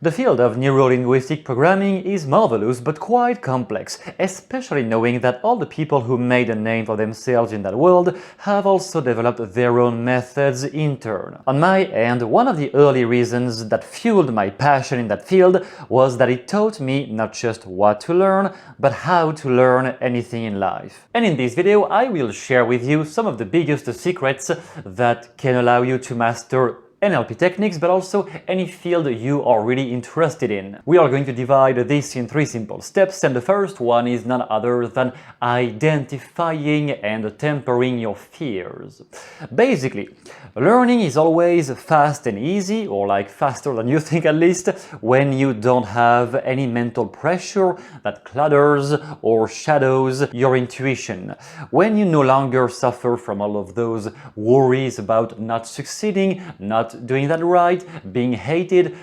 The field of neuro-linguistic programming is marvelous but quite complex, especially knowing that all the people who made a name for themselves in that world have also developed their own methods in turn. On my end, one of the early reasons that fueled my passion in that field was that it taught me not just what to learn, but how to learn anything in life. And in this video, I will share with you some of the biggest secrets that can allow you to master NLP techniques, but also any field you are really interested in. We are going to divide this in 3 simple steps, and the first one is none other than identifying and tempering your fears. Basically, learning is always fast and easy, or like faster than you think at least, when you don't have any mental pressure that clutters or shadows your intuition. When you no longer suffer from all of those worries about not succeeding, not doing that right, being hated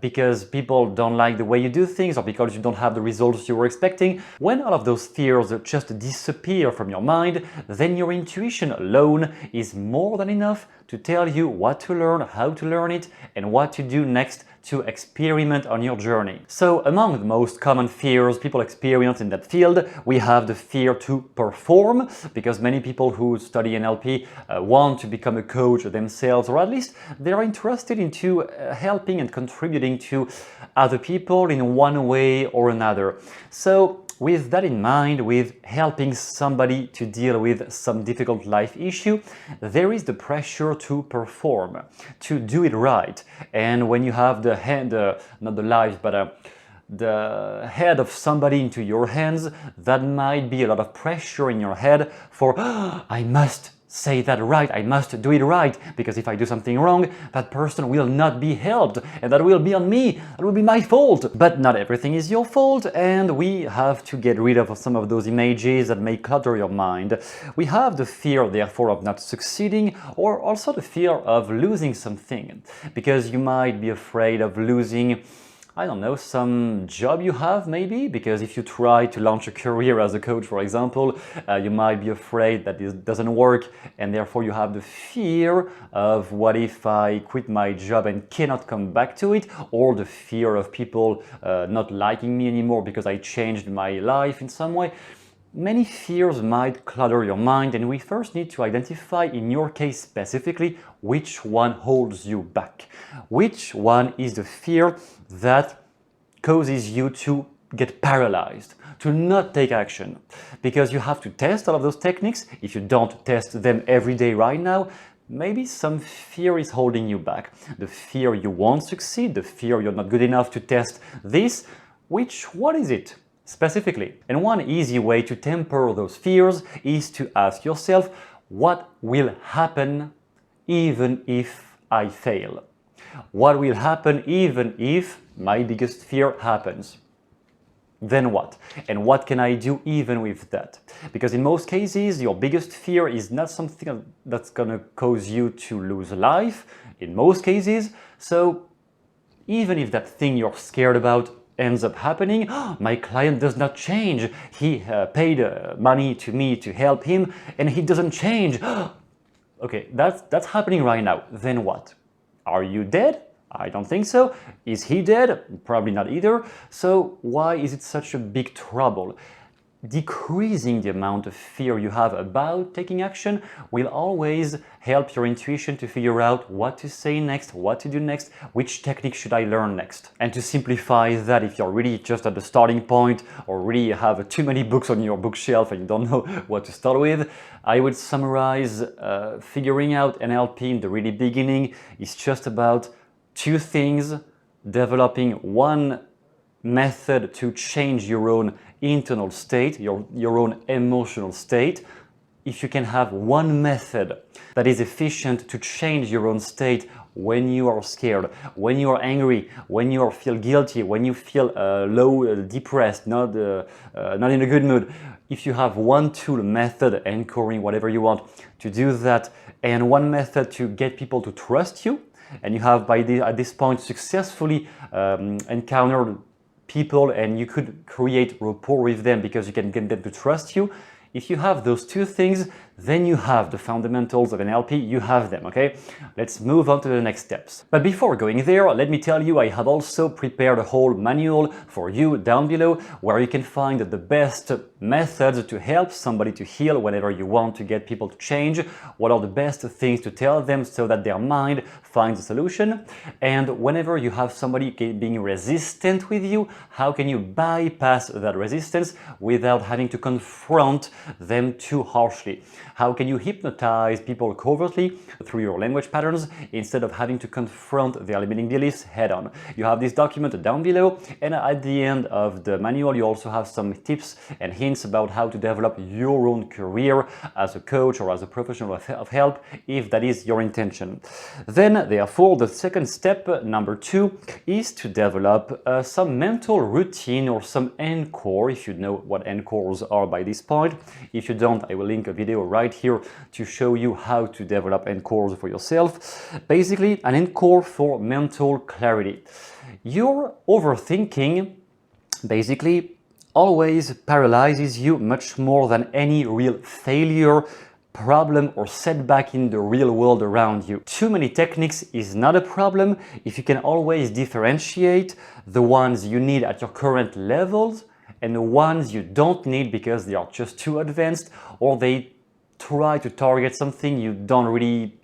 because people don't like the way you do things or because you don't have the results you were expecting. When all of those fears just disappear from your mind, then your intuition alone is more than enough to tell you what to learn, how to learn it, and what to do next to experiment on your journey. So among the most common fears people experience in that field, we have the fear to perform, because many people who study NLP want to become a coach themselves, or at least they're interested into helping and contributing to other people in one way or another. So with that in mind, with helping somebody to deal with some difficult life issue, there is the pressure to perform, to do it right. And when you have the hand, not the life, but the head of somebody into your hands, that might be a lot of pressure in your head for, I must say that right, I must do it right, because if I do something wrong, that person will not be helped, and that will be on me, that will be my fault. But not everything is your fault, and we have to get rid of some of those images that may clutter your mind. We have the fear, therefore, of not succeeding, or also the fear of losing something, because you might be afraid of losing, I don't know, some job you have maybe, because if you try to launch a career as a coach, for example, you might be afraid that this doesn't work, and therefore you have the fear of what if I quit my job and cannot come back to it, or the fear of people not liking me anymore because I changed my life in some way. Many fears might clutter your mind, and we first need to identify, in your case specifically, which one holds you back. Which one is the fear that causes you to get paralyzed, to not take action. Because you have to test all of those techniques. If you don't test them every day right now, maybe some fear is holding you back. The fear you won't succeed, the fear you're not good enough to test this. What is it specifically? And one easy way to temper those fears is to ask yourself, what will happen even if I fail? What will happen even if my biggest fear happens? Then what? And what can I do even with that? Because in most cases, your biggest fear is not something that's gonna cause you to lose life, in most cases. So even if that thing you're scared about ends up happening, my client does not change, he paid money to me to help him and he doesn't change. Okay, that's happening right now. Then what? Are you dead? I don't think so. Is he dead? Probably not either. So why is it such a big trouble? Decreasing the amount of fear you have about taking action will always help your intuition to figure out what to say next, what to do next, which technique should I learn next. And to simplify that, if you're really just at the starting point or really have too many books on your bookshelf and you don't know what to start with, I would summarize figuring out NLP in the really beginning is just about 2 things: developing one method to change your own internal state, your own emotional state. If you can have one method that is efficient to change your own state when you are scared, when you are angry, when you feel guilty, when you feel low, depressed, not in a good mood, if you have one tool, method, anchoring, whatever you want, to do that, and one method to get people to trust you, and you have at this point successfully encountered people and you could create rapport with them because you can get them to trust you. If you have those 2 things, then you have the fundamentals of NLP, you have them, okay? Let's move on to the next steps. But before going there, let me tell you, I have also prepared a whole manual for you down below where you can find the best methods to help somebody to heal whenever you want to get people to change, what are the best things to tell them so that their mind finds a solution, and whenever you have somebody being resistant with you, how can you bypass that resistance without having to confront them too harshly? How can you hypnotize people covertly through your language patterns instead of having to confront their limiting beliefs head on? You have this document down below, and at the end of the manual you also have some tips and hints about how to develop your own career as a coach or as a professional of help if that is your intention. Then therefore the second step, number 2, is to develop some mental routine or some encore, if you know what encores are by this point. If you don't, I will link a video right here to show you how to develop encores for yourself. Basically, an encore for mental clarity. Your overthinking basically always paralyzes you much more than any real failure, problem or setback in the real world around you. Too many techniques is not a problem if you can always differentiate the ones you need at your current levels and the ones you don't need because they are just too advanced or they try to target something you don't really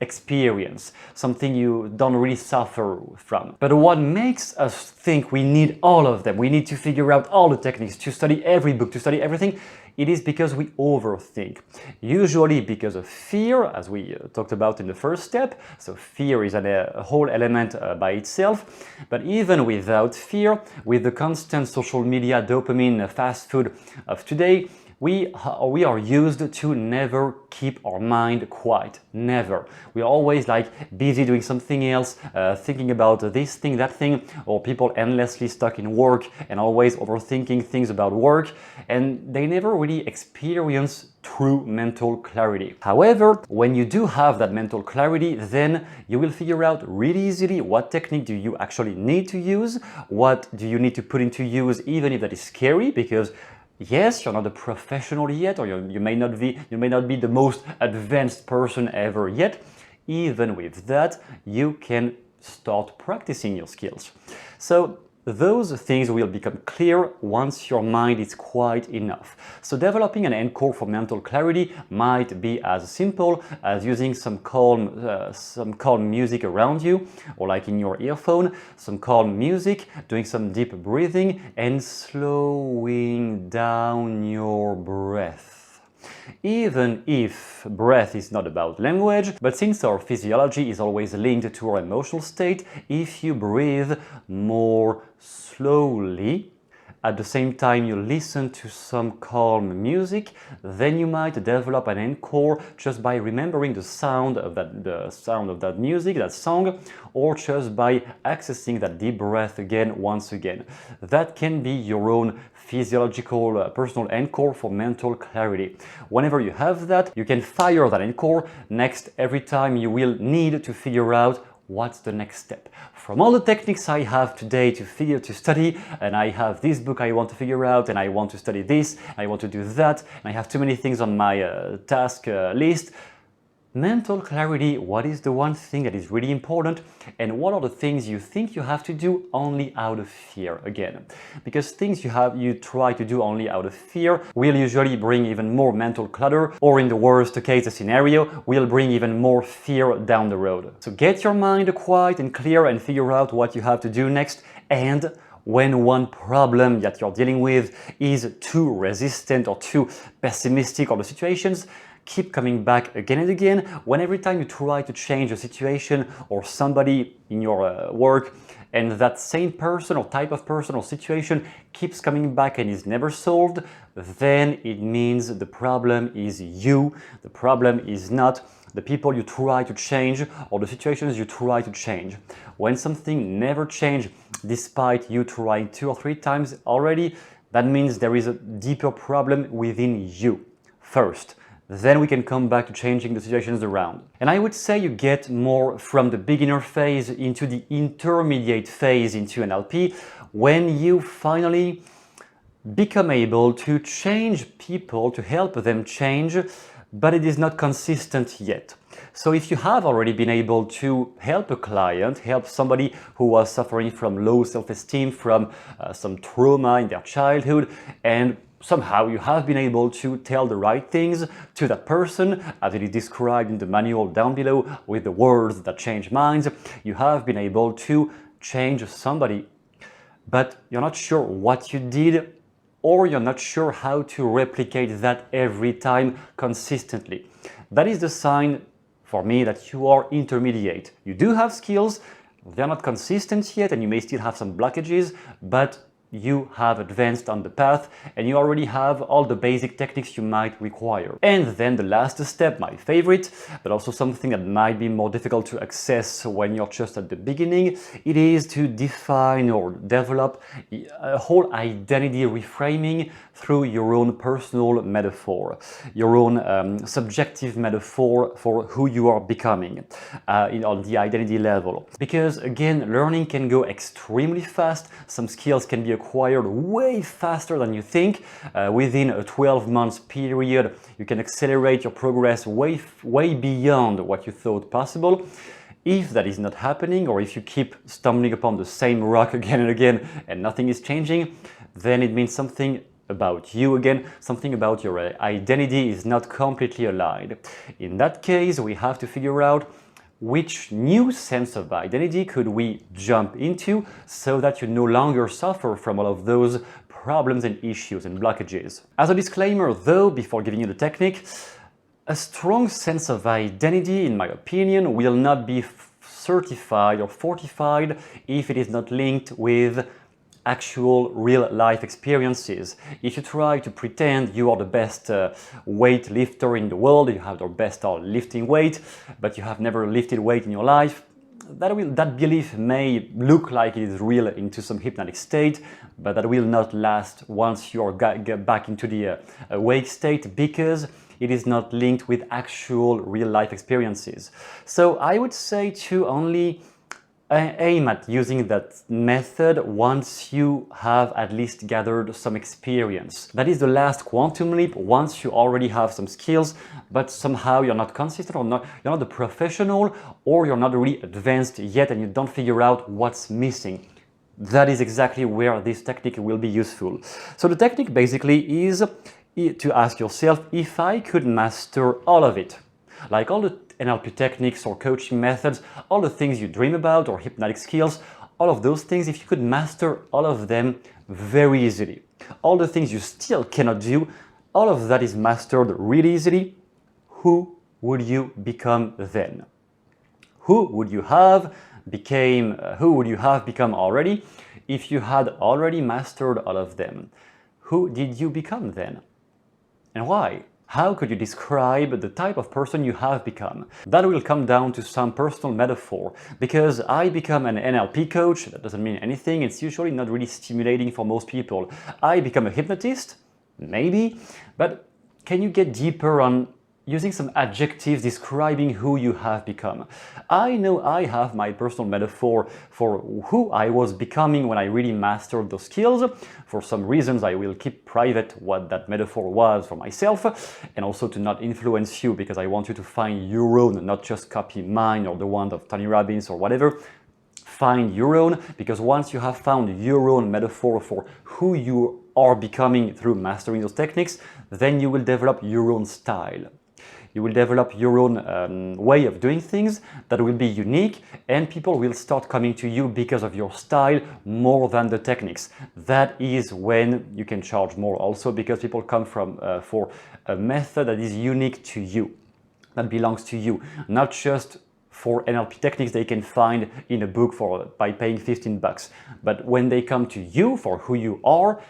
experience, something you don't really suffer from. But what makes us think we need all of them, we need to figure out all the techniques, to study every book, to study everything, it is because we overthink. Usually because of fear, as we talked about in the first step. So fear is a whole element by itself. But even without fear, with the constant social media dopamine fast food of today, we are used to never keep our mind quiet, never. We are always like busy doing something else, thinking about this thing, that thing, or people endlessly stuck in work and always overthinking things about work, and they never really experience true mental clarity. However, when you do have that mental clarity, then you will figure out really easily what technique do you actually need to use, what do you need to put into use even if that is scary, because yes, you're not a professional yet, or you may not be the most advanced person ever yet. Even with that, you can start practicing your skills. So those things will become clear once your mind is quiet enough. So developing an encore for mental clarity might be as simple as using some calm music around you, or like in your earphone, some calm music, doing some deep breathing and slowing down your breath. Even if breath is not about language, but since our physiology is always linked to our emotional state, if you breathe more slowly, at the same time you listen to some calm music, then you might develop an encore just by remembering the sound of that music, that song, or just by accessing that deep breath again, once again. That can be your own physiological personal encore for mental clarity. Whenever you have that, you can fire that encore next every time you will need to figure out what's the next step. From all the techniques I have today to study, and I have this book I want to figure out, and I want to study this, I want to do that, and I have too many things on my task list. Mental clarity, what is the one thing that is really important, and what are the things you think you have to do only out of fear again? Because things you try to do only out of fear will usually bring even more mental clutter, or in the worst case scenario, will bring even more fear down the road. So get your mind quiet and clear and figure out what you have to do next, and when one problem that you're dealing with is too resistant or too pessimistic or the situations, keep coming back again and again. When every time you try to change a situation or somebody in your work, and that same person or type of person or situation keeps coming back and is never solved, then it means the problem is you. The problem is not the people you try to change or the situations you try to change. When something never changes despite you trying 2 or 3 times already, that means there is a deeper problem within you first. Then we can come back to changing the situations around. And I would say you get more from the beginner phase into the intermediate phase into NLP when you finally become able to change people, to help them change but it is not consistent yet. So if you have already been able to help a client, help somebody who was suffering from low self-esteem, from some trauma in their childhood, and somehow you have been able to tell the right things to that person, as it is described in the manual down below with the words that change minds, you have been able to change somebody, but you're not sure what you did, or you're not sure how to replicate that every time consistently. That is the sign for me that you are intermediate. You do have skills, they're not consistent yet, and you may still have some blockages, but you have advanced on the path and you already have all the basic techniques you might require. And then the last step, my favorite, but also something that might be more difficult to access when you're just at the beginning, it is to define or develop a whole identity reframing through your own personal metaphor, your own subjective metaphor for who you are becoming on the identity level. Because again, learning can go extremely fast. Some skills can be acquired way faster than you think. Within a 12 months period, you can accelerate your progress way beyond what you thought possible. If that is not happening, or if you keep stumbling upon the same rock again and again and nothing is changing, then it means something about you again, something about your identity is not completely aligned. In that case, we have to figure out which new sense of identity could we jump into so that you no longer suffer from all of those problems and issues and blockages. As a disclaimer though, before giving you the technique, a strong sense of identity, in my opinion, will not be certified or fortified if it is not linked with actual real life experiences. If you try to pretend you are the best weight lifter in the world, you have the best lifting weight, but you have never lifted weight in your life, that belief may look like it is real into some hypnotic state, but that will not last once you are back into the awake state, because it is not linked with actual real life experiences. So I would say to only aim at using that method once you have at least gathered some experience. That is the last quantum leap, once you already have some skills, but somehow you're not consistent, or you're not a professional, or you're not really advanced yet and you don't figure out what's missing. That is exactly where this technique will be useful. So the technique basically is to ask yourself, if I could master all of it, like all the NLP techniques or coaching methods, all the things you dream about, or hypnotic skills, all of those things, if you could master all of them very easily, all the things you still cannot do, all of that is mastered really easily, who would you become then? Who would you have become already if you had already mastered all of them? Who did you become then? And why? How could you describe the type of person you have become? That will come down to some personal metaphor, because I become an NLP coach, that doesn't mean anything, it's usually not really stimulating for most people. I become a hypnotist, maybe, but can you get deeper on using some adjectives describing who you have become? I know I have my personal metaphor for who I was becoming when I really mastered those skills. For some reasons, I will keep private what that metaphor was for myself, and also to not influence you, because I want you to find your own, not just copy mine or the one of Tony Robbins or whatever. Find your own, because once you have found your own metaphor for who you are becoming through mastering those techniques, then you will develop your own style. You will develop your own way of doing things that will be unique, and people will start coming to you because of your style more than the techniques. That is when you can charge more also, because people come for a method that is unique to you, that belongs to you, not just for NLP techniques they can find in a book by paying $15. But when they come to you for who you are,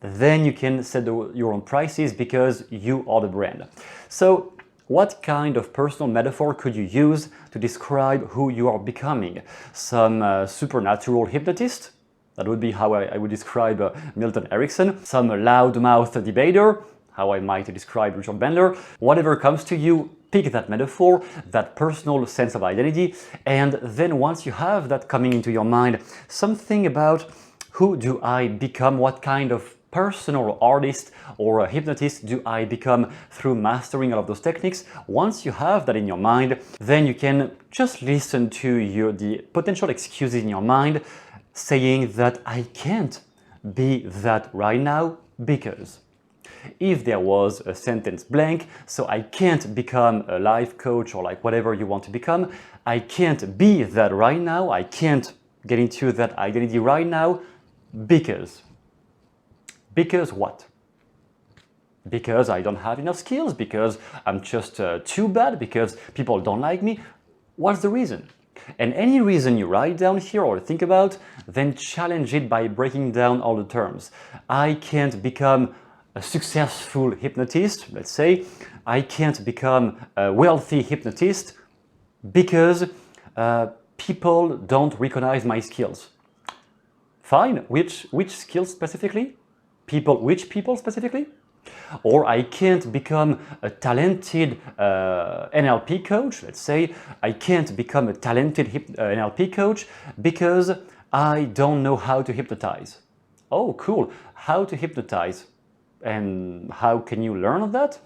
then you can set your own prices, because you are the brand. So what kind of personal metaphor could you use to describe who you are becoming? Some supernatural hypnotist? That would be how I would describe Milton Erickson. Some loudmouth debater? How I might describe Richard Bandler. Whatever comes to you, pick that metaphor, that personal sense of identity, and then once you have that coming into your mind, something about who do I become, what kind of personal artist or a hypnotist do I become through mastering all of those techniques? Once you have that in your mind, then you can just listen to the potential excuses in your mind saying that I can't be that right now because. If there was a sentence blank, so I can't become a life coach or like whatever you want to become, I can't be that right now, I can't get into that identity right now because. Because what? Because I don't have enough skills, because I'm just too bad, because people don't like me. What's the reason? And any reason you write down here or think about, then challenge it by breaking down all the terms. I can't become a successful hypnotist, let's say. I can't become a wealthy hypnotist because people don't recognize my skills. Fine, which skills specifically? Which people specifically? Or I can't become a talented NLP coach, let's say. I can't become a talented NLP coach because I don't know how to hypnotize. Oh, cool. How to hypnotize. And how can you learn that?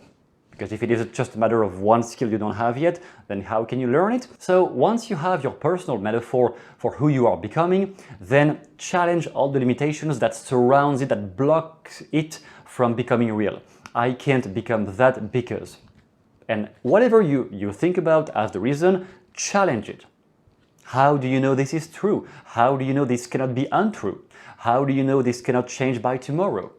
Because if it is just a matter of one skill you don't have yet, then how can you learn it? So once you have your personal metaphor for who you are becoming, then challenge all the limitations that surrounds it, that block it from becoming real. I can't become that because. And whatever you think about as the reason, challenge it. How do you know this is true? How do you know this cannot be untrue? How do you know this cannot change by tomorrow?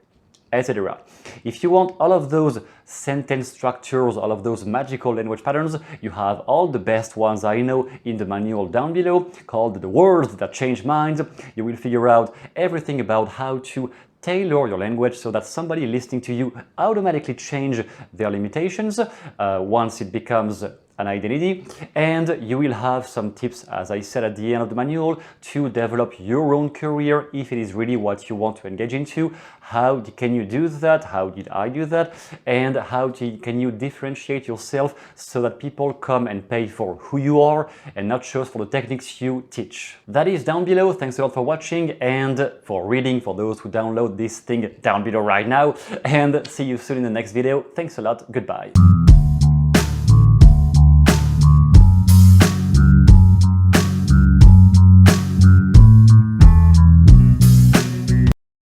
Etc. If you want all of those sentence structures, all of those magical language patterns, you have all the best ones I know in the manual down below called The Words That Change Minds. You will figure out everything about how to tailor your language so that somebody listening to you automatically change their limitations once it becomes an identity, and you will have some tips, as I said at the end of the manual, to develop your own career if it is really what you want to engage into. How can you do that? How did I do that? And can you differentiate yourself so that people come and pay for who you are and not just for the techniques you teach? That is down below. Thanks a lot for watching and for reading, for those who download this thing down below right now, and see you soon in the next video. Thanks a lot. Goodbye.